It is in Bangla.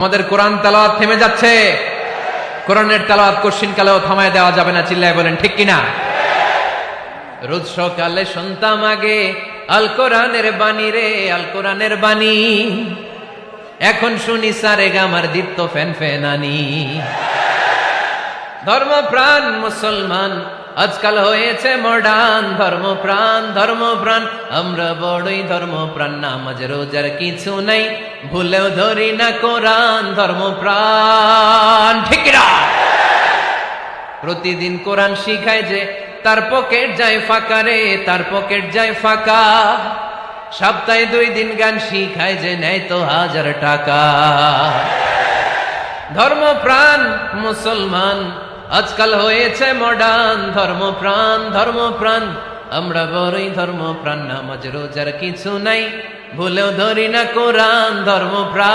আমাদের কোরআন তেলাওয়াত থেমে যাচ্ছে। কোরআনের তেলাওয়াত কোশ্চিন কালেও থামায় দেওয়া যাবে না, চিল্লায় বলেন ঠিক কিনা? রোজ সকালে শুনতাম আগে আল কোরআনের বাণী রে, আল কোরআনের বাণী। এখন শুনি সারে গামার দীপ্ত ফ্যান ফ্যানানি। ধর্মপ্রাণ মুসলমান আজকাল হয়েছে মডার্ন। ধর্মপ্রাণ ধর্মপ্রাণ আমরা বড়ই ধর্মপ্রাণ। নামাজ রোজার কিছু নাই, ভুলেও ধরি না কোরআন। ধর্মপ্রাণ ঠিক না? প্রতিদিন কোরআন শিখায় যে তার পকেট যায় ফাঁকা রে, তার পকেট যায় ফাঁকা। সপ্তাহে 2 দিন গান শিখায় যে নেয় তো 1000 টাকা। ধর্মপ্রাণ মুসলমান আজকাল হয়েছে মডার্ন। ধর্মপ্রাণ ধর্মপ্রাণ আমরা বড়ই ধর্মপ্রাণ। নামাজ রোজার কিছু নাই, ভুলেও ধরি না কোরআন। ধর্মপ্রাণ